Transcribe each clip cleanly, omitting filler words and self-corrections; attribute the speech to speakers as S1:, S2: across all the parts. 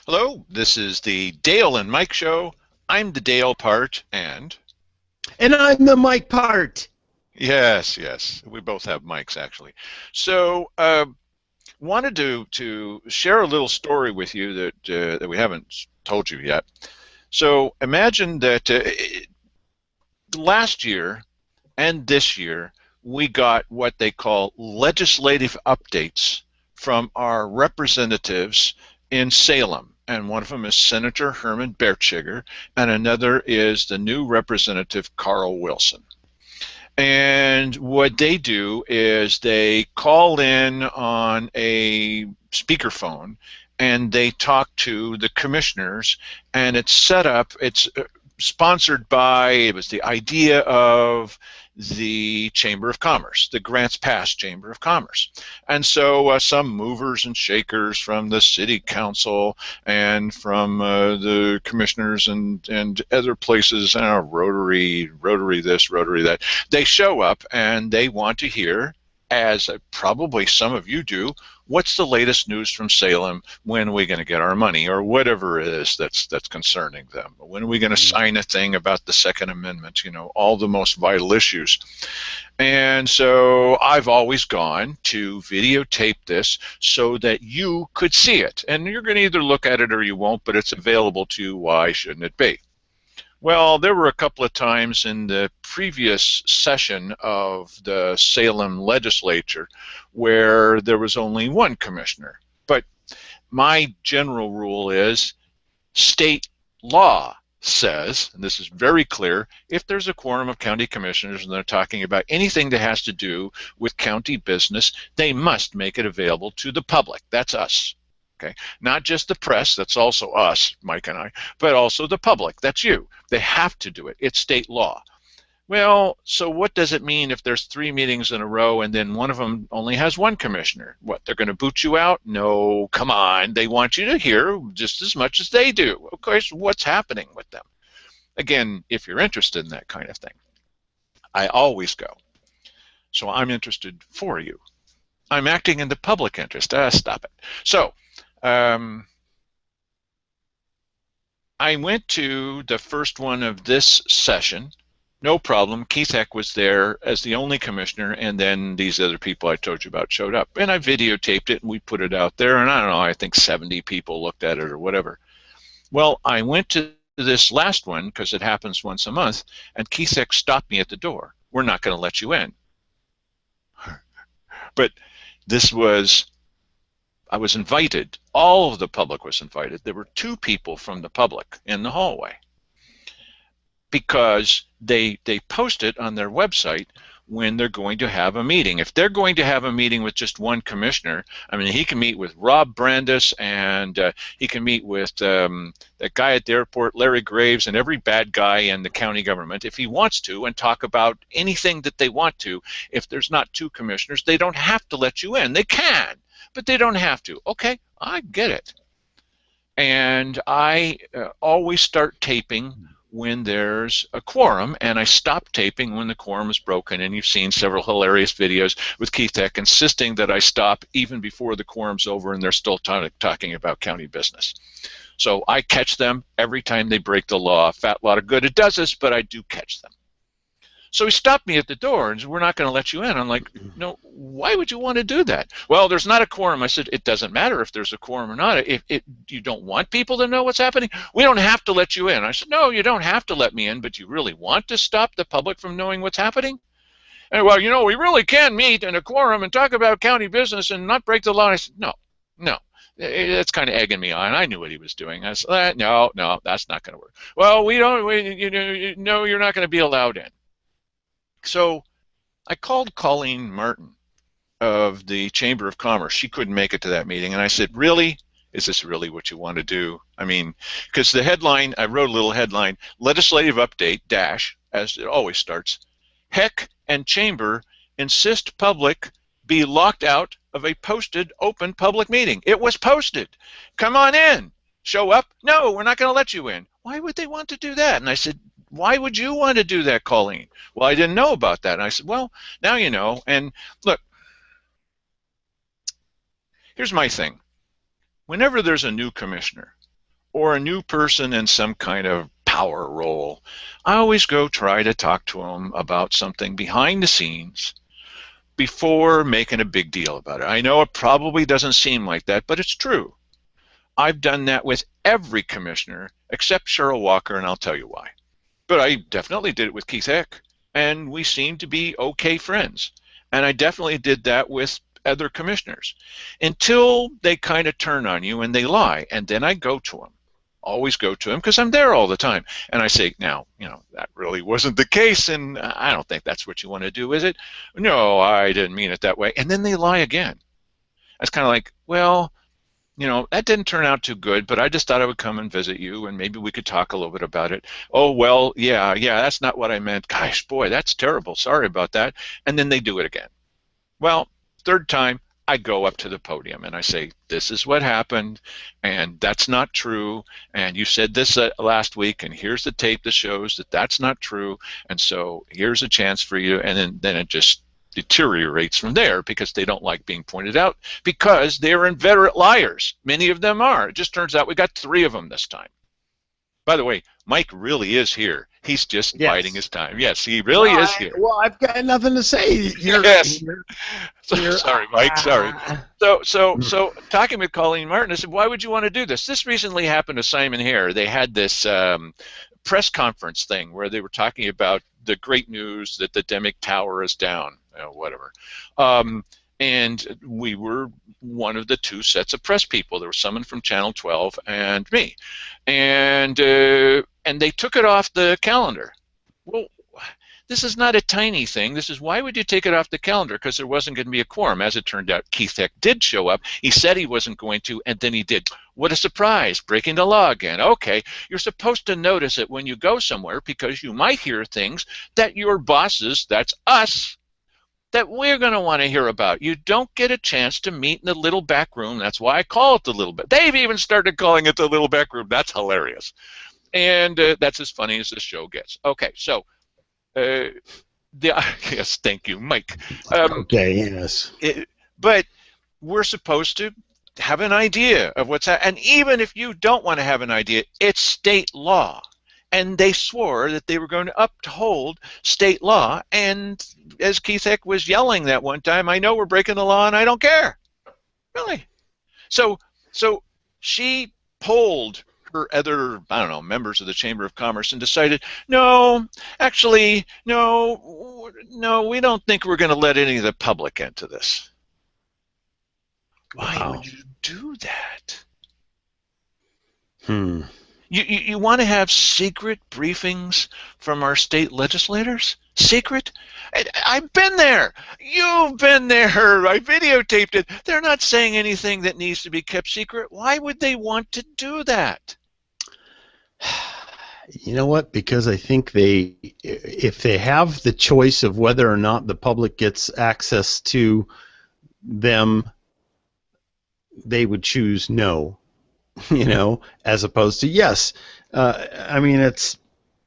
S1: Hello, this is the Dale and Mike Show. I'm the Dale part, and
S2: And I'm the Mike part.
S1: yes, we both have mics actually. So, wanted to share a little story with you that we haven't told you yet. So, imagine that last year and this year we got what they call legislative updates from our representatives in Salem. And one of them is Senator Herman Bertschiger, and another is the new representative Carl Wilson. And what they do is they call in on a speakerphone and they talk to the commissioners, and it's set up, it's sponsored by, it was the idea of the Chamber of Commerce, the Grants Pass Chamber of Commerce. And so some movers and shakers from the city council and from the commissioners and other places, Rotary this, Rotary that, they show up and they want to hear, as probably some of you do, what's the latest news from Salem? When are we going to get our money, or whatever it is that's concerning them? When are we going to sign a thing about the Second Amendment? You know, all the most vital issues. And so I've always gone to videotape this so that you could see it. And you're going to either look at it or you won't, but it's available to you. Why shouldn't it be? Well, there were a couple of times in the previous session of the Salem legislature where there was only one commissioner. But my general rule is state law says, and this is very clear, if there's a quorum of county commissioners and they're talking about anything that has to do with county business, they must make it available to the public. That's us. Okay, not just the press, that's also us, Mike and I, but also the public, that's you. They have to do it. It's state law. Well, so what does it mean if there's 3 meetings in a row and then one of them only has one commissioner? What, they're going to boot you out? No, come on. They want you to hear just as much as they do. Of course, what's happening with them? Again, if you're interested in that kind of thing, I always go. So I'm interested for you. I'm acting in the public interest. Stop it. So, I went to the first one of this session. No problem. Keith Heck was there as the only commissioner, and then these other people I told you about showed up. And I videotaped it, and we put it out there, and I don't know, I think 70 people looked at it or whatever. Well, I went to this last one, because it happens once a month, and Keith Heck stopped me at the door. We're not going to let you in. But this was, I was invited. All of the public was invited. There were 2 people from the public in the hallway because they post it on their website when they're going to have a meeting. If they're going to have a meeting with just one commissioner, I mean, he can meet with Rob Brandis, and he can meet with that guy at the airport, Larry Graves, and every bad guy in the county government if he wants to, and talk about anything that they want to. If there's not 2 commissioners, they don't have to let you in. They can, but they don't have to. Okay, I get it. And I always start taping when there's a quorum, and I stop taping when the quorum is broken. And you've seen several hilarious videos with Keith Heck insisting that I stop even before the quorum's over and they're still talking about county business. So I catch them every time they break the law. A fat lot of good it does us, but I do catch them. So he stopped me at the door and said, "We're not going to let you in." I'm like, "No, why would you want to do that?" "Well, there's not a quorum." I said, "It doesn't matter if there's a quorum or not. If you don't want people to know what's happening, we don't have to let you in." I said, "No, you don't have to let me in, but you really want to stop the public from knowing what's happening?" And, "Well, you know, we really can meet in a quorum and talk about county business and not break the law." I said, "No, no. It's kind of egging me on." I knew what he was doing. I said, "No, that's not going to work." "Well, no, you're not going to be allowed in." So I called Colleen Martin of the Chamber of Commerce. She couldn't make it to that meeting. And I said, "Really? Is this really what you want to do?" I mean, because the headline, I wrote a little headline, legislative update, dash, as it always starts, Heck and Chamber insist public be locked out of a posted open public meeting. It was posted. Come on in. Show up. No, we're not going to let you in. Why would they want to do that? And I said, "Why would you want to do that, Colleen?" "Well, I didn't know about that." And I said, "Well, now you know." And look, here's my thing. Whenever there's a new commissioner, or a new person in some kind of power role, I always go try to talk to them about something behind the scenes before making a big deal about it. I know it probably doesn't seem like that, but it's true. I've done that with every commissioner except Cheryl Walker, and I'll tell you why. But I definitely did it with Keith Eck, and we seemed to be okay friends. And I definitely did that with other commissioners until they kind of turn on you and they lie. And then I go to them, always go to them because I'm there all the time. And I say, now, that really wasn't the case, and I don't think that's what you want to do, is it? No, I didn't mean it that way. And then they lie again. It's kind of like, well, that didn't turn out too good, but I just thought I would come and visit you, and maybe we could talk a little bit about it. Oh, well, yeah, that's not what I meant. Gosh, boy, that's terrible. Sorry about that. And then they do it again. Well, third time, I go up to the podium and I say, this is what happened, and that's not true, and you said this last week, and here's the tape that shows that that's not true, and so here's a chance for you, and then it just deteriorates from there because they don't like being pointed out because they're inveterate liars. Many of them are. It just turns out we got 3 of them this time. By the way, Mike really is here. He's just biding his time. Yes, he really is here.
S2: Well, I've got nothing to say.
S1: Yes. Sorry, Mike. Sorry. So talking with Colleen Martin, I said, why would you want to do this? This recently happened to Simon Hare. They had this press conference thing where they were talking about the great news that the Demick Tower is down, whatever. And we were one of the 2 sets of press people. There was someone from Channel 12 and me. And they took it off the calendar. Well, this is not a tiny thing. This is, why would you take it off the calendar? Because there wasn't going to be a quorum. As it turned out, Keith Eck did show up. He said he wasn't going to, and then he did. What a surprise, breaking the law again. Okay, you're supposed to notice it when you go somewhere because you might hear things that your bosses, that's us, that we're going to want to hear about. You don't get a chance to meet in the little back room. That's why I call it the little back. They've even started calling it the little back room. That's hilarious. And that's as funny as the show gets. Okay, so yes, thank you, Mike.
S2: Okay, yes.
S1: But we're supposed to have an idea of what's happening. And even if you don't want to have an idea, it's state law. And they swore that they were going to uphold state law. And as Keith Eck was yelling that one time, I know we're breaking the law and I don't care. Really. So she polled her other, I don't know, members of the Chamber of Commerce and decided, no, actually, no, we don't think we're going to let any of the public into this. Why would you do that? You want to have secret briefings from our state legislators? Secret? I've been there. You've been there. I videotaped it. They're not saying anything that needs to be kept secret. Why would they want to do that?
S2: You know what? Because I think if they have the choice of whether or not the public gets access to them, they would choose no. As opposed to yes. I mean, it's...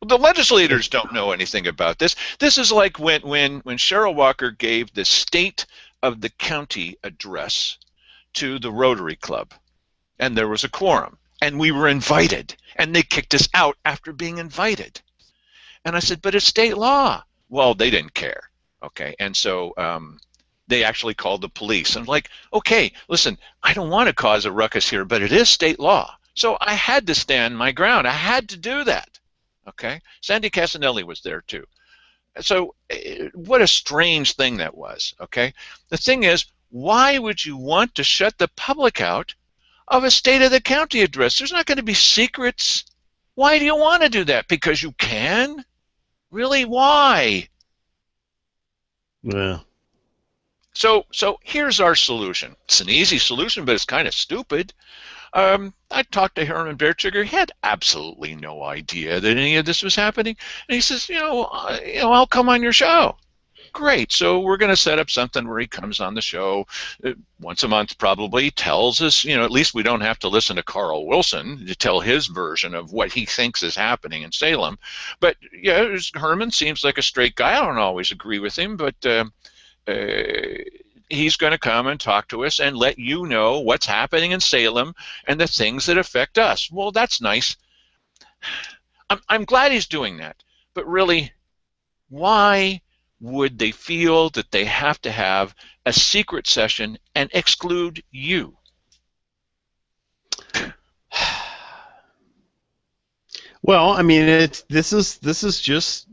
S1: The legislators don't know anything about this. This is like when Cheryl Walker gave the State of the County address to the Rotary Club, and there was a quorum, and we were invited, and they kicked us out after being invited. And I said, but it's state law. Well, they didn't care, okay? And so they actually called the police. And I'm like, okay, listen, I don't want to cause a ruckus here, but it is state law. So I had to stand my ground. I had to do that. Okay? Sandy Casanelli was there too. So what a strange thing that was. Okay? The thing is, why would you want to shut the public out of a State of the County address? There's not going to be secrets. Why do you want to do that? Because you can? Really? Why?
S2: Yeah.
S1: So here's our solution. It's an easy solution, but it's kind of stupid. I talked to Herman Bertschiger. He had absolutely no idea that any of this was happening. And he says, I'll come on your show. Great. So we're going to set up something where he comes on the show once a month, probably, tells us, at least we don't have to listen to Carl Wilson to tell his version of what he thinks is happening in Salem. But, Herman seems like a straight guy. I don't always agree with him, but he's going to come and talk to us and let you know what's happening in Salem and the things that affect us. Well, that's nice. I'm glad he's doing that. But really, why would they feel that they have to have a secret session and exclude you?
S2: Well, I mean, this is just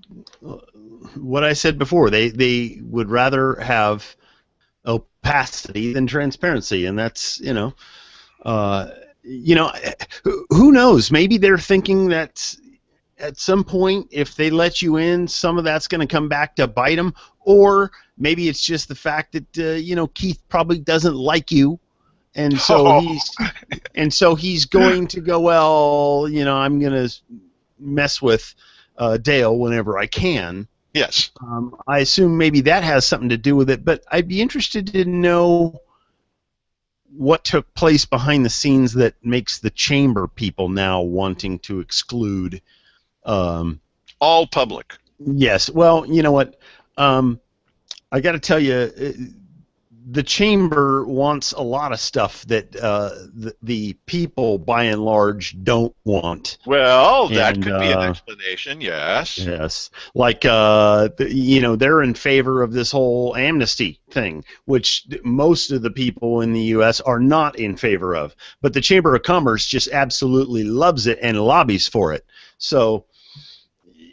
S2: what I said before. They would rather have opacity than transparency, and that's uh, you know, who knows? Maybe they're thinking that at some point, if they let you in, some of that's going to come back to bite them, or maybe it's just the fact that Keith probably doesn't like you, and so
S1: Oh,
S2: he's going to go, well, I'm going to mess with Dale whenever I can.
S1: yes.
S2: I assume maybe that has something to do with it, but I'd be interested to know what took place behind the scenes that makes the chamber people now wanting to exclude.
S1: All public.
S2: Yes. Well, you know what? I got to tell you, the chamber wants a lot of stuff that the people, by and large, don't want.
S1: Well, that
S2: And
S1: could be an explanation, yes.
S2: yes, like they're in favor of this whole amnesty thing, which most of the people in the U.S. are not in favor of. But the Chamber of Commerce just absolutely loves it and lobbies for it. So,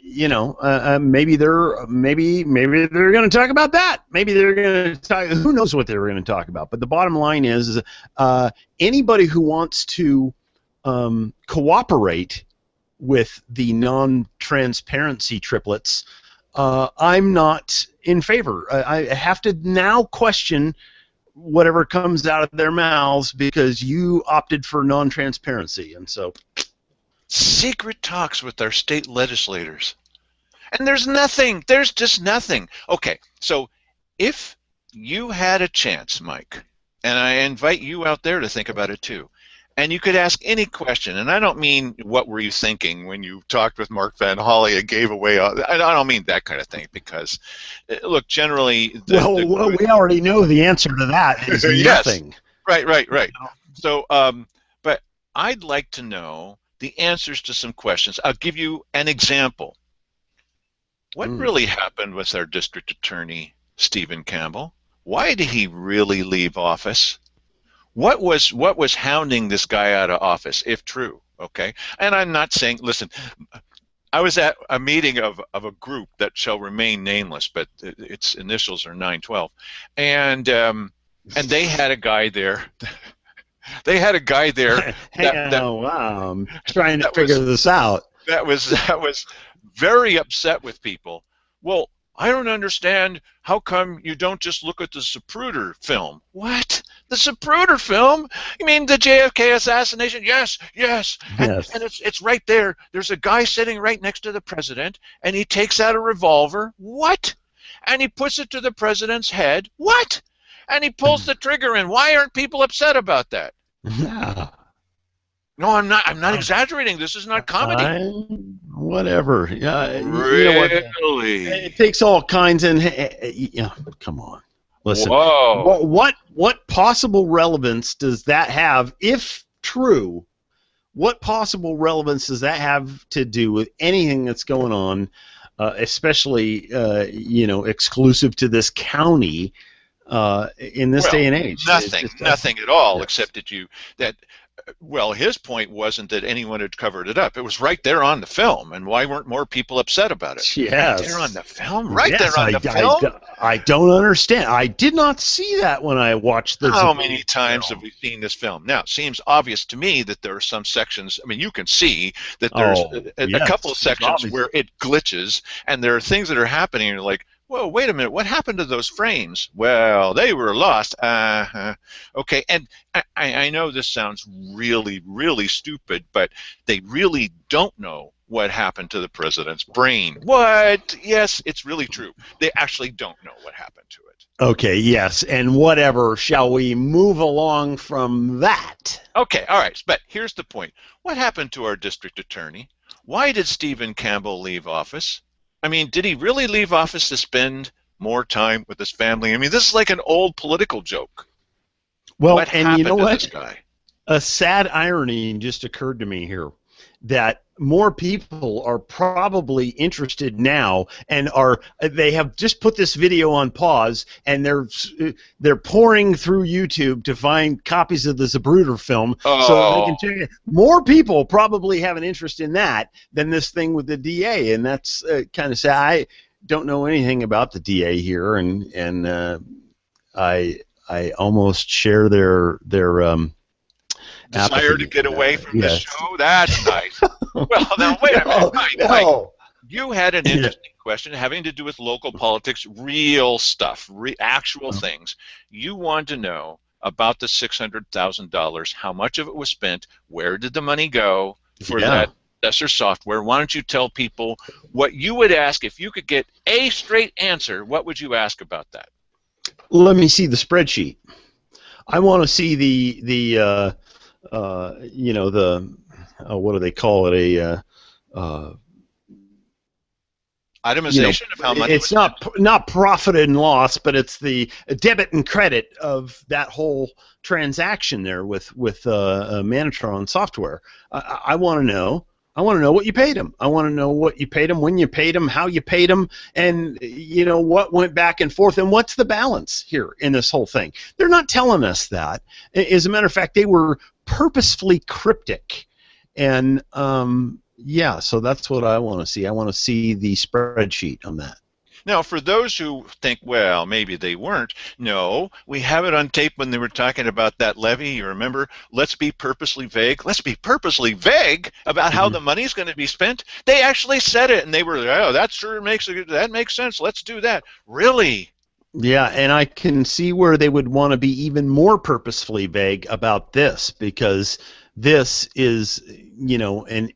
S2: maybe they're going to talk about that. Maybe they're going to talk. Who knows what they're going to talk about? But the bottom line is, anybody who wants to cooperate with the non-transparency triplets, I'm not in favor. I have to now question whatever comes out of their mouths because you opted for non-transparency, and so.
S1: Secret talks with our state legislators. And there's nothing. There's just nothing. Okay, so if you had a chance, Mike, and I invite you out there to think about it too, and you could ask any question, and I don't mean what were you thinking when you talked with Mark Van Holly and gave away, I don't mean that kind of thing, because, look, generally...
S2: Well, we already know the answer to that is
S1: yes.
S2: Nothing.
S1: Right. So, but I'd like to know the answers to some questions. I'll give you an example. What really happened with our district attorney, Stephen Campbell? Why did he really leave office? What was hounding this guy out of office, if true? Okay, and I'm not saying. Listen, I was at a meeting of a group that shall remain nameless, but its initials are 912, and they had a guy there. They had a guy there.
S2: Wow, I'm trying to figure this out.
S1: That was very upset with people. Well, I don't understand. How come you don't just look at the Zapruder film? What? The Zapruder film? You mean the JFK assassination? Yes. And it's right there. There's a guy sitting right next to the president, and he takes out a revolver. What? And he puts it to the president's head. What? And he pulls the trigger in. Why aren't people upset about that?
S2: Yeah.
S1: No, I'm not. I'm not exaggerating. This is not comedy.
S2: Whatever.
S1: Really?
S2: You know what? It takes all kinds and come on. Listen.
S1: Whoa.
S2: What possible relevance does that have, if true? What possible relevance does that have to do with anything that's going on, especially exclusive to this county in this day and age?
S1: Nothing at all,
S2: yes.
S1: Except that. Well, his point wasn't that anyone had covered it up. It was right there on the film, and why weren't more people upset about it?
S2: Yes.
S1: Right there on the film? Right there on the film?
S2: I don't understand. I did not see that when I watched this.
S1: How many times have we seen this film? Now, it seems obvious to me that there are some sections, I mean, you can see that there's a couple of sections where it glitches, and there are things that are happening, and you're like, whoa, wait a minute, what happened to those frames? Well, they were lost. Okay, and I know this sounds really, really stupid, but they really don't know what happened to the president's brain. What? Yes, it's really true. They actually don't know what happened to it.
S2: Okay, yes, and whatever. Shall we move along from that?
S1: Okay, all right, but here's the point. What happened to our district attorney? Why did Stephen Campbell leave office? I mean, did he really leave office to spend more time with his family. I mean, this is like an old political joke.
S2: Well,
S1: What
S2: and you know
S1: happened to this
S2: what?
S1: guy?
S2: A sad irony just occurred to me here that more people are probably interested now and are they have just put this video on pause and they're pouring through YouTube to find copies of the Zapruder film so that they
S1: Oh,
S2: can check it. More people probably have an interest in that than this thing with the DA, and that's kind of sad. I don't know anything about the DA here, and I I almost share their
S1: desire to
S2: apathy.
S1: get away from this
S2: Yes.
S1: show? That's nice. Well, now, wait a minute.
S2: No,
S1: Mike,
S2: no.
S1: you had an
S2: Yeah.
S1: interesting question having to do with local politics, real stuff, actual things. You want to know about the $600,000, how much of it was spent, where did the money go for
S2: Yeah.
S1: that Desser software? Why don't you tell people what you would ask if you could get a straight answer? What would you ask about that?
S2: Let me see the spreadsheet. I want to see the what do they call it? Uh,
S1: Itemization of how money was
S2: it's
S1: spent?
S2: not profit and loss, but it's the debit and credit of that whole transaction there with Manatron software. I want to know. I want to know what you paid them. I want to know what you paid them, when you paid them, how you paid them, and what went back and forth, and what's the balance here in this whole thing. They're not telling us that. As a matter of fact, they were purposefully cryptic, and yeah, so that's what I want to see. I want to see the spreadsheet on that.
S1: Now, for those who think, well, maybe they weren't, no, we have it on tape when they were talking about that levy. You remember, let's be purposely vague. Let's be purposely vague about how
S2: Mhm.
S1: the money's going to be spent. They actually said it, and they were, oh, that makes sense. Let's do that. Really?
S2: Yeah, and I can see where they would want to be even more purposefully vague about this because this is, an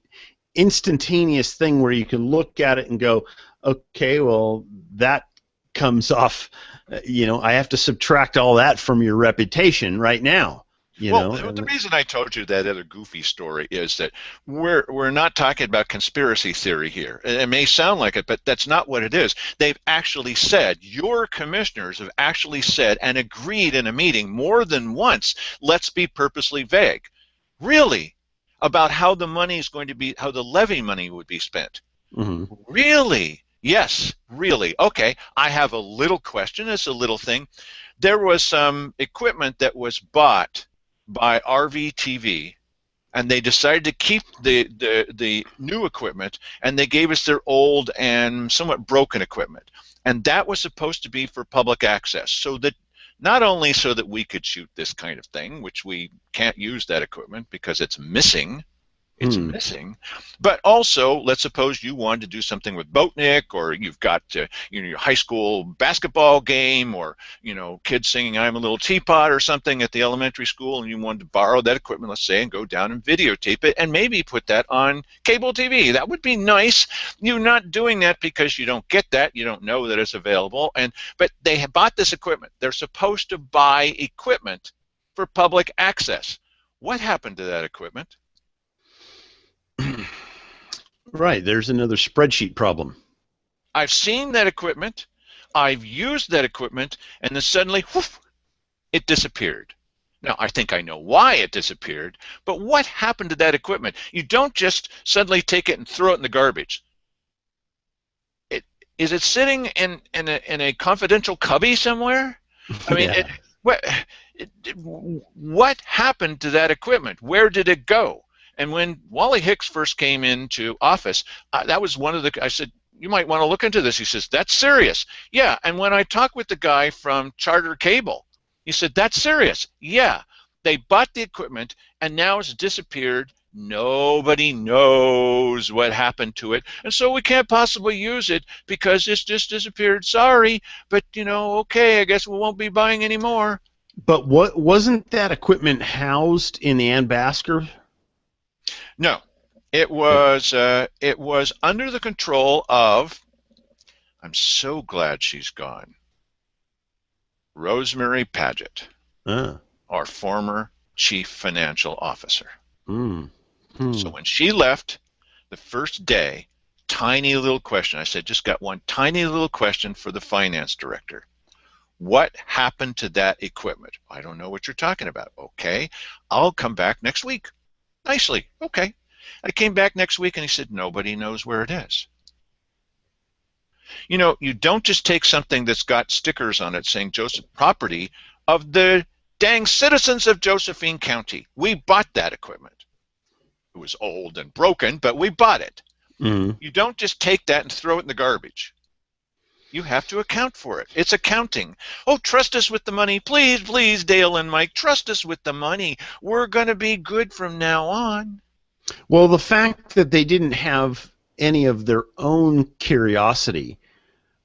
S2: instantaneous thing where you can look at it and go, okay, well, that comes off, I have to subtract all that from your reputation right now,
S1: Well, the
S2: and
S1: reason I told you that other goofy story is that we're not talking about conspiracy theory here. It may sound like it, but that's not what it is. They've actually said, your commissioners have actually said and agreed in a meeting more than once, let's be purposely vague. Really? About how the money is going to be, how the levy money would be spent.
S2: mhm.
S1: Really? Yes, really. Okay, I have a little question. It's a little thing. There was some equipment that was bought by RVTV, and they decided to keep the new equipment, and they gave us their old and somewhat broken equipment. And that was supposed to be for public access, so that not only so that we could shoot this kind of thing, which we can't use that equipment because it's
S2: Hmm.
S1: missing. But also, let's suppose you wanted to do something with Boatnik, or you've got your high school basketball game, or kids singing "I'm a Little Teapot" or something at the elementary school, and you wanted to borrow that equipment, let's say, and go down and videotape it, and maybe put that on cable TV. That would be nice. You're not doing that because you don't get that, you don't know that it's available, but they have bought this equipment. They're supposed to buy equipment for public access. What happened to that equipment?
S2: Right, there's another spreadsheet problem.
S1: I've seen that equipment, I've used that equipment, and then suddenly, whoof, it disappeared. Now, I think I know why it disappeared, but what happened to that equipment? You don't just suddenly take it and throw it in the garbage. It, is it sitting in a confidential cubby somewhere? I mean,
S2: Yeah.
S1: what, what happened to that equipment? Where did it go? And when Wally Hicks first came into office, that was one of the, I said, you might want to look into this. He says, that's serious. Yeah, and when I talked with the guy from Charter Cable, he said, that's serious. Yeah, they bought the equipment, and now it's disappeared. Nobody knows what happened to it, and so we can't possibly use it because it's just disappeared. Sorry, but okay, I guess we won't be buying any more.
S2: But what wasn't that equipment housed in the Ann Basker?
S1: No, it was under the control of. I'm so glad she's gone. Rosemary Paget,
S2: Uh,
S1: our former chief financial officer.
S2: mm,
S1: So
S2: hmm.
S1: when she left the first day, tiny little question. I said, just got one tiny little question for the finance director. What happened to that equipment? I don't know what you're talking about. Okay, I'll come back next week. Nicely. Okay. I came back next week and he said, nobody knows where it is. You know, you don't just take something that's got stickers on it saying Joseph property of the dang citizens of Josephine County. We bought that equipment. It was old and broken, but we bought it.
S2: Mm.
S1: You don't just take that and throw it in the garbage. You have to account for it. It's accounting. Oh, trust us with the money. Please, please, Dale and Mike, trust us with the money. We're going to be good from now on.
S2: Well, the fact that they didn't have any of their own curiosity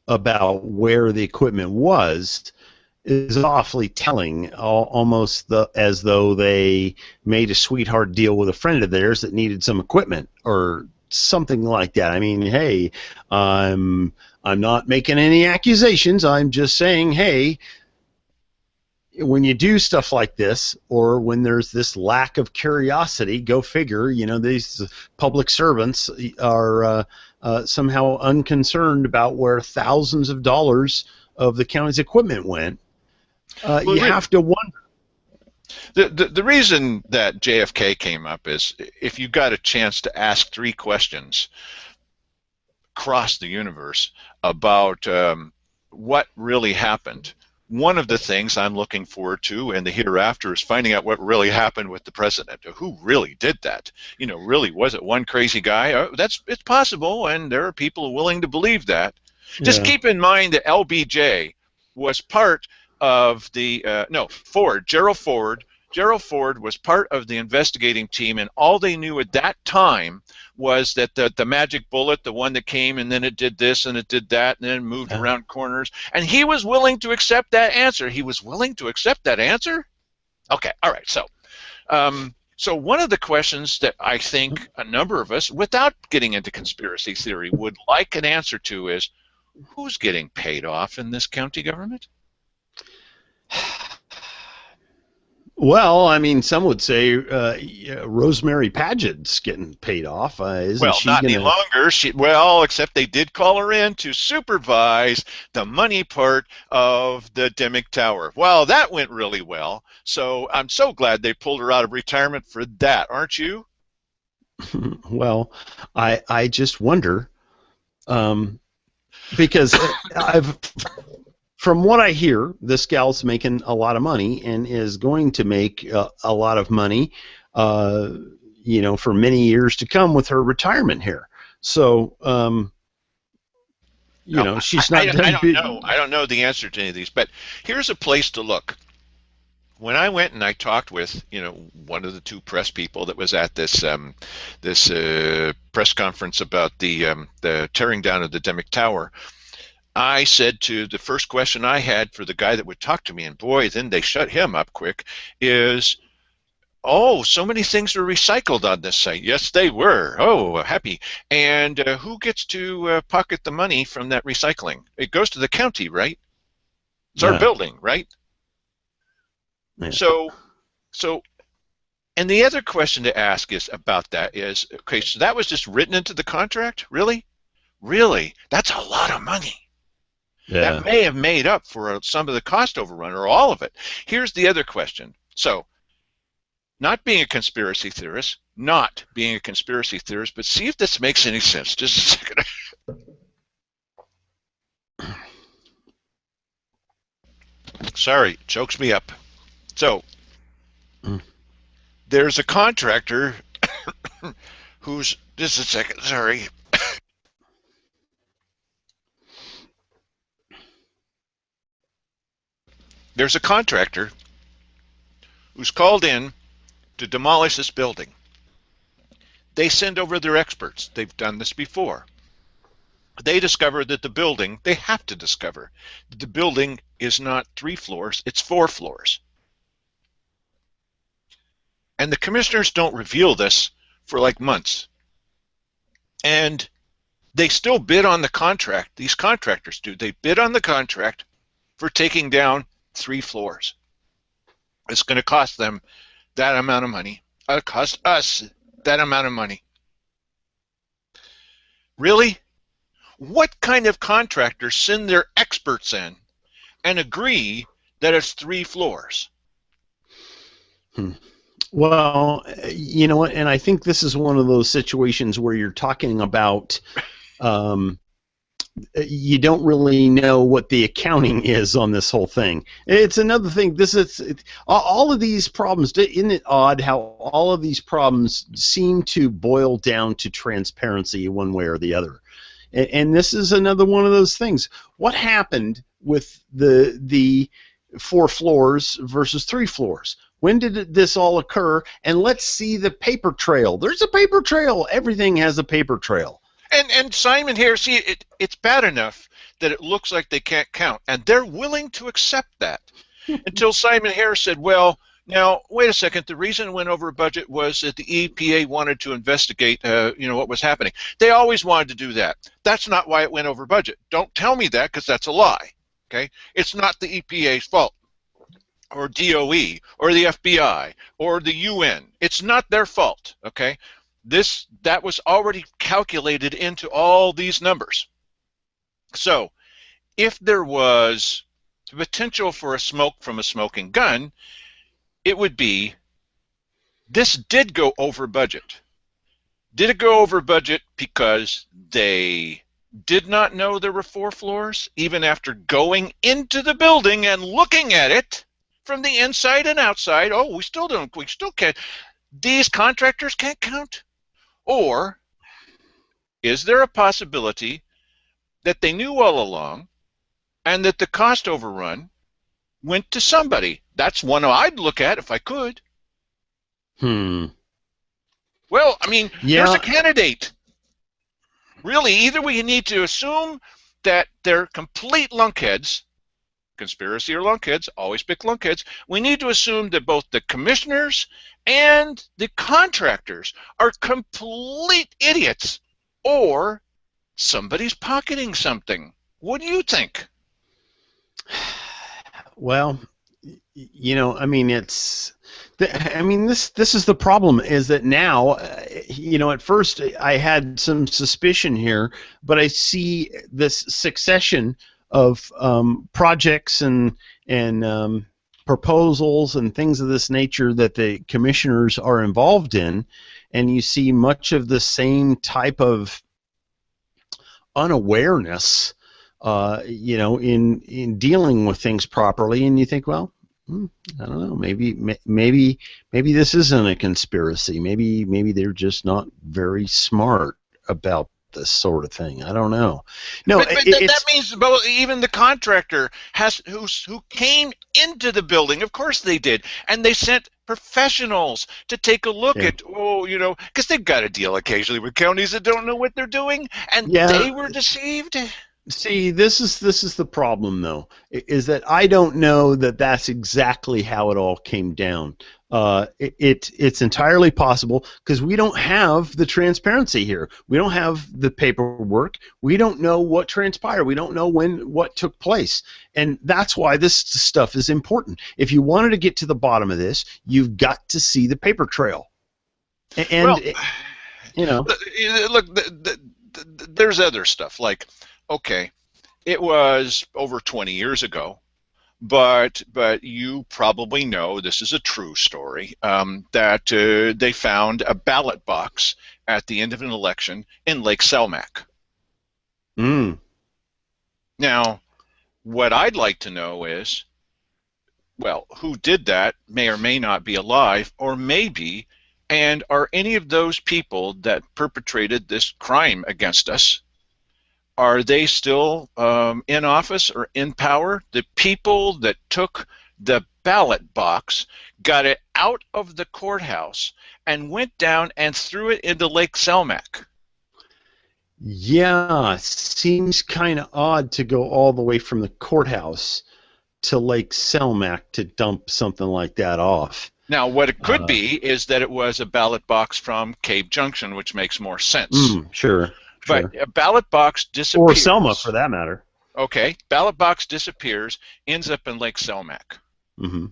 S2: about where the equipment was is awfully telling, almost as though they made a sweetheart deal with a friend of theirs that needed some equipment or something like that. I mean, hey, I'm not making any accusations. I'm just saying, hey, when you do stuff like this, or when there's this lack of curiosity, go figure, you know, these public servants are somehow unconcerned about where thousands of dollars of the county's equipment went.
S1: Well,
S2: You have to wonder.
S1: the reason that JFK came up is if you got a chance to ask three questions across the universe about what really happened. One of the things I'm looking forward to in the hereafter is finding out what really happened with the president. Who really did that? You know, really, was it one crazy guy? It's possible, and there are people willing to believe that. Just
S2: Yeah.
S1: keep in mind that LBJ was part of the no, Ford, Gerald Ford. Gerald Ford was part of the investigating team, and all they knew at that time was that the magic bullet, the one that came and then it did this and it did that and then moved
S2: Yeah.
S1: around corners, and he was willing to accept that answer. He was willing to accept that answer? Okay, all right. So one of the questions that I think a number of us, without getting into conspiracy theory, would like an answer to is, who's getting paid off in this county government?
S2: Well, I mean, some would say yeah, Rosemary Paget's getting paid off. Isn't
S1: Well,
S2: she
S1: not any
S2: gonna?
S1: longer. Well, except they did call her in to supervise the money part of the Dimick Tower. Well, that went really well. So I'm so glad they pulled her out of retirement for that, aren't you?
S2: Well, I just wonder, um, because I've from what I hear, this gal's making a lot of money and is going to make a lot of money, uh, you know, for many years to come with her retirement here. So, you
S1: No,
S2: know, she's not
S1: I
S2: done.
S1: don't know. I don't know the answer to any of these, but here's a place to look. When I went and I talked with, you know, one of the two press people that was at this press conference about the tearing down of the Demick Tower, I said to the first question I had for the guy that would talk to me, and boy, then they shut him up quick, is, oh, so many things were recycled on this site. Yes, they were. Oh, happy. And who gets to pocket the money from that recycling? It goes to the county, right? It's our
S2: Yeah,
S1: building, right?
S2: yeah.
S1: So, so, and the other question to ask is about that is, okay, so that was just written into the contract? Really? Really? That's a lot of money. That
S2: Yeah.
S1: may have made up for some of the cost overrun or all of it. Here's the other question. So, not being a conspiracy theorist, not being a conspiracy theorist, but see if this makes any sense. Just a second. Sorry, it chokes me up. So,
S2: Mm.
S1: there's a contractor who's, just a second, sorry. There's a contractor who's called in to demolish this building. They send over their experts. They've done this before. They discover that the building, they have to discover that the building is not 3 floors, it's 4 floors. And the commissioners don't reveal this for like months. And they still bid on the contract. These contractors do. They bid on the contract for taking down 3 floors. It's going to cost them that amount of money. It'll cost us that amount of money. Really? What kind of contractors send their experts in and agree that it's 3 floors?
S2: Hmm. Well, you know what, and I think this is one of those situations where you're talking about um, you don't really know what the accounting is on this whole thing. It's another thing. All of these problems. Isn't it odd how all of these problems seem to boil down to transparency one way or the other? And this is another one of those things. What happened with the 4 floors versus 3 floors? When did this all occur? And let's see the paper trail. There's a paper trail. Everything has a paper trail.
S1: And Simon here, see, it's bad enough that it looks like they can't count, and they're willing to accept that until Simon Harris said, well, now, wait a second. The reason it went over budget was that the EPA wanted to investigate, what was happening. They always wanted to do that. That's not why it went over budget. Don't tell me that, because that's a lie. Okay, it's not the EPA's fault, or DOE, or the FBI, or the UN. It's not their fault. Okay, that was already calculated into all these numbers. So, if there was potential for a smoke from a smoking gun, it would be this did go over budget. Did it go over budget because they did not know there were 4 floors, even after going into the building and looking at it from the inside and outside? Oh, we still can't. These contractors can't count? Or is there a possibility that they knew all along and that the cost overrun went to somebody? That's one I'd look at if I could.
S2: Hmm.
S1: Well, I mean, there's a
S2: Yeah.
S1: candidate. Really, either we need to assume that they're complete lunkheads, conspiracy or lunkheads, always pick lunkheads. We need to assume that both the commissioners and the contractors are complete idiots, or somebody's pocketing something. What do you think?
S2: Well, I mean, this is the problem, is that now, at first I had some suspicion here, but I see this succession of projects and proposals and things of this nature that the commissioners are involved in, and you see much of the same type of unawareness, in dealing with things properly, and you think, well, I don't know, maybe this isn't a conspiracy. Maybe they're just not very smart about this sort of thing. I don't know. No,
S1: But that means even the contractor who came into the building. Of course they did, and they sent professionals to take a look
S2: yeah,
S1: at because they've got to deal occasionally with counties that don't know what they're doing, and
S2: yeah.
S1: they were deceived.
S2: See, this is the problem, though, is that I don't know that that's exactly how it all came down. It's entirely possible because we don't have the transparency here. We don't have the paperwork. We don't know what transpired. We don't know what took place, and that's why this stuff is important. If you wanted to get to the bottom of this, you've got to see the paper trail, and
S1: Well,
S2: you know,
S1: look, there's other stuff like, okay, it was over 20 years ago. But you probably know this is a true story, that they found a ballot box at the end of an election in Lake Selmac.
S2: mm,
S1: Now, what I'd like to know is, well, who did that may or may not be alive, or maybe, and are any of those people that perpetrated this crime against us, are they still in office or in power? The people that took the ballot box, got it out of the courthouse, and went down and threw it into Lake Selmac.
S2: yeah, seems kind of odd to go all the way from the courthouse to Lake Selmac to dump something like that off.
S1: Now, what it could
S2: Uh,
S1: be is that it was a ballot box from Cave Junction, which makes more sense.
S2: sure,
S1: But
S2: sure.
S1: a ballot box
S2: Or Selma, for
S1: disappears.
S2: that matter.
S1: Okay, ballot box disappears, ends up in Lake Selmac.
S2: Hmm.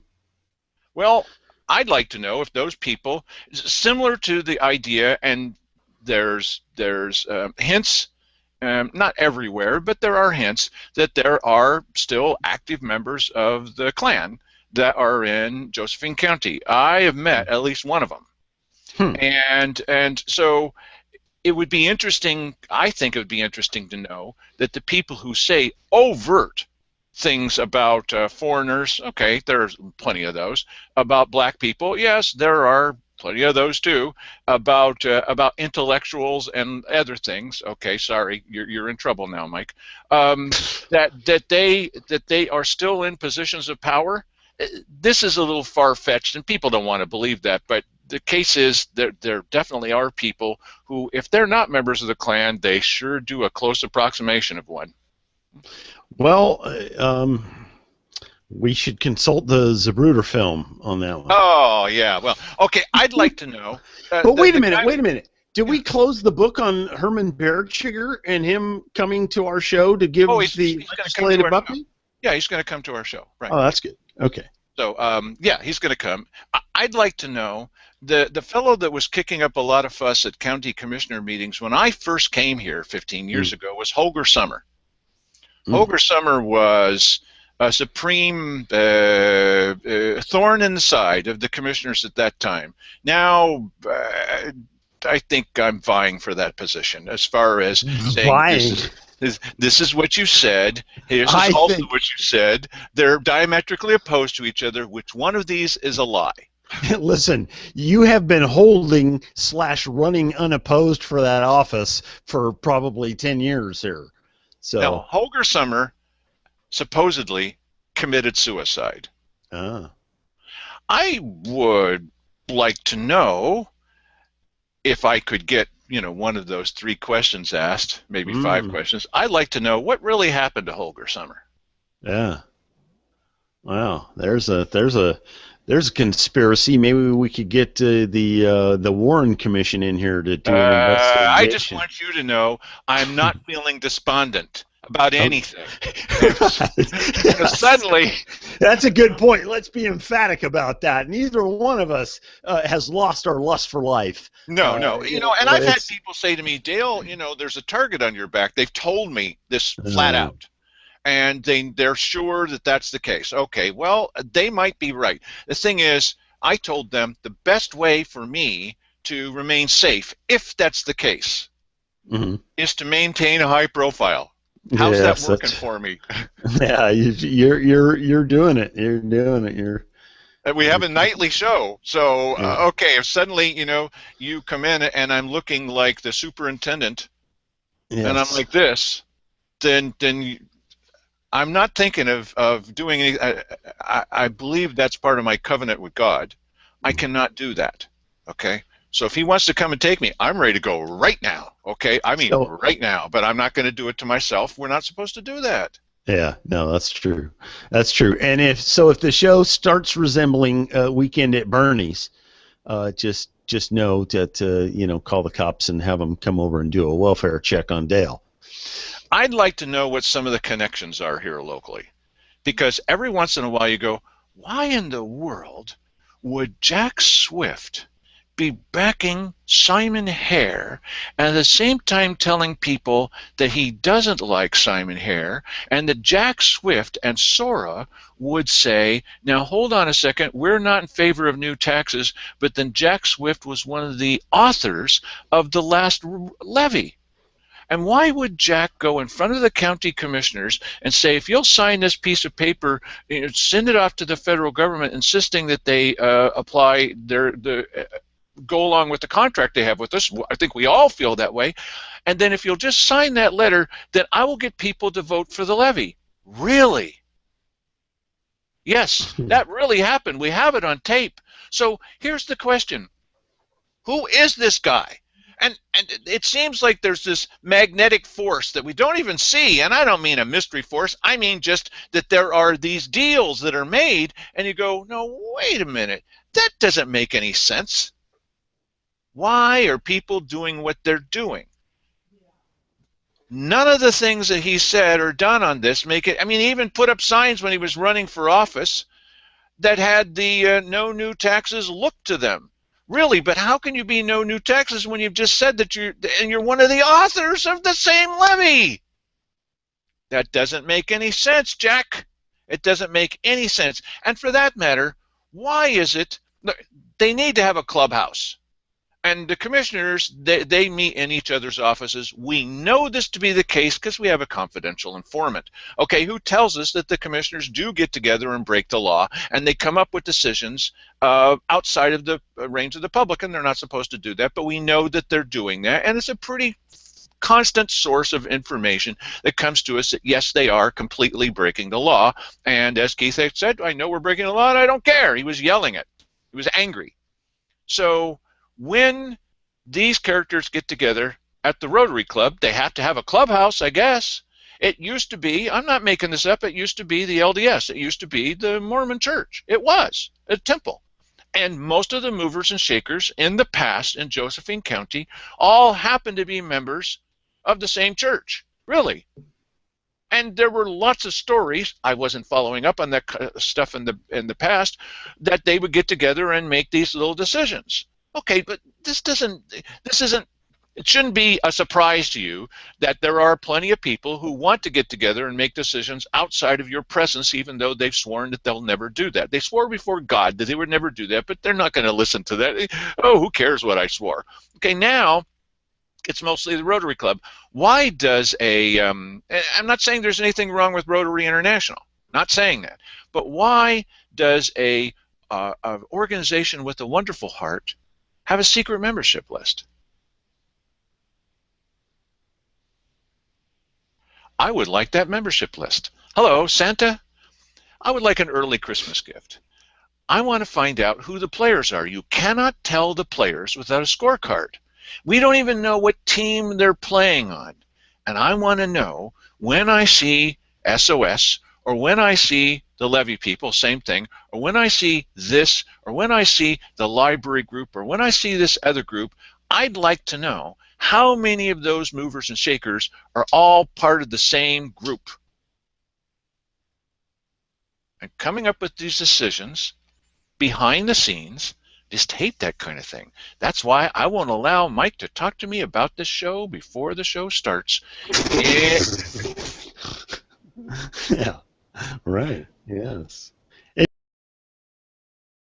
S1: Well, I'd like to know if those people, similar to the idea, and there's hints not everywhere, but there are hints that there are still active members of the Klan that are in Josephine County. I have met at least one of them.
S2: Hmm.
S1: And so it would be interesting, I think it would be interesting to know that the people who say overt things about foreigners, okay, there's plenty of those. About black people, yes, there are plenty of those too. About intellectuals and other things, okay, sorry, you're in trouble now, Mike. That they are still in positions of power. This is a little far-fetched, and people don't want to believe that, but the case is there definitely are people who, if they're not members of the Klan, they sure do a close approximation of one.
S2: Well, we should consult the Zapruder film on that one.
S1: Oh, yeah. Well, okay, I'd like to know.
S2: But wait a minute, wait a minute. Did we close the book on Herman Bergschiger and him coming to our show to give
S1: he's
S2: the
S1: going to come to our
S2: update?
S1: Yeah, he's going to come to our show. Right.
S2: Oh, that's good. Okay.
S1: So, yeah, he's going to come. I'd like to know, the fellow that was kicking up a lot of fuss at county commissioner meetings when I first came here 15 years ago was Holger Summer. Holger Summer was a supreme thorn in the side of the commissioners at that time. Now, I think I'm vying for that position as far as saying this is what you said. Here's also what you said. They're diametrically opposed to each other. Which one of these is a lie?
S2: Listen, you have been holding / running unopposed for that office for probably 10 years here. So
S1: now, Holger Summer supposedly committed suicide. I would like to know, if I could get, one of those 3 questions asked, maybe 5 questions, I'd like to know what really happened to Holger Summer.
S2: Yeah. Wow. There's a conspiracy. Maybe we could get the Warren Commission in here to do an investigation.
S1: I just want you to know I'm not feeling despondent about anything. Suddenly,
S2: that's a good point. Let's be emphatic about that. Neither one of us has lost our lust for life.
S1: No. And I've had people say to me, Dale, there's a target on your back. They've told me this flat out. And they're sure that that's the case. Okay, well, they might be right. The thing is, I told them the best way for me to remain safe, if that's the case, is to maintain a high profile. How's that working for me?
S2: Yeah, you're doing it. You're doing it.
S1: We have a nightly show, so okay. If suddenly you come in and I'm looking like the superintendent, and I'm like this, then I'm not thinking of doing anything. I believe that's part of my covenant with God. I cannot do that. Okay. So if he wants to come and take me, I'm ready to go right now. Okay, I mean right now. But I'm not going to do it to myself. We're not supposed to do that.
S2: Yeah, no, that's true. That's true. And if the show starts resembling Weekend at Bernie's, just know to call the cops and have them come over and do a welfare check on Dale.
S1: I'd like to know what some of the connections are here locally, because every once in a while you go, why in the world would Jack Swift be backing Simon Hare and at the same time telling people that he doesn't like Simon Hare, and that Jack Swift and Sora would say, now hold on a second, we're not in favor of new taxes, but then Jack Swift was one of the authors of the last levy. And why would Jack go in front of the county commissioners and say, if you'll sign this piece of paper, send it off to the federal government, insisting that they apply go along with the contract they have with us? I think we all feel that way. And then if you'll just sign that letter, then I will get people to vote for the levy. Really? Yes, that really happened. We have it on tape. So here's the question. Who is this guy? And it seems like there's this magnetic force that we don't even see, and I don't mean a mystery force. I mean just that there are these deals that are made, and you go, no, wait a minute. That doesn't make any sense. Why are people doing what they're doing? None of the things that he said or done on this make it. I mean, he even put up signs when he was running for office that had the no new taxes look to them. Really, but how can you be no new taxes when you've just said that you're one of the authors of the same levy? That doesn't make any sense, Jack. It doesn't make any sense. And for that matter, why is it they need to have a clubhouse? And the commissioners, they meet in each other's offices. We know this to be the case because we have a confidential informant, okay, who tells us that the commissioners do get together and break the law, and they come up with decisions outside of the range of the public, and they're not supposed to do that, but we know that they're doing that, and it's a pretty constant source of information that comes to us that, yes, they are completely breaking the law. And as Keith had said, I know we're breaking the law, and I don't care. He was yelling it. He was angry. So when these characters get together at the Rotary Club, they have to have a clubhouse, I guess. It used to be, I'm not making this up, it used to be the LDS. It used to be the Mormon Church. It was a temple. And most of the movers and shakers in the past in Josephine County all happened to be members of the same church, really. And there were lots of stories. I wasn't following up on that stuff in the past, that they would get together and make these little decisions. Okay, but this isn't. It shouldn't be a surprise to you that there are plenty of people who want to get together and make decisions outside of your presence, even though they've sworn that they'll never do that. They swore before God that they would never do that, but they're not going to listen to that. Oh, who cares what I swore? Okay, now it's mostly the Rotary Club. Why does I'm not saying there's anything wrong with Rotary International, not saying that, but why does a organization with a wonderful heart have a secret membership list? I would like that membership list. Hello, Santa. I would like an early Christmas gift. I want to find out who the players are. You cannot tell the players without a scorecard. We don't even know what team they're playing on. And I want to know when I see SOS, or when I see the levy people, same thing, or when I see this, or when I see the library group, or when I see this other group, I'd like to know how many of those movers and shakers are all part of the same group. And coming up with these decisions behind the scenes, just hate that kind of thing. That's why I won't allow Mike to talk to me about this show before the show starts.
S2: Yeah.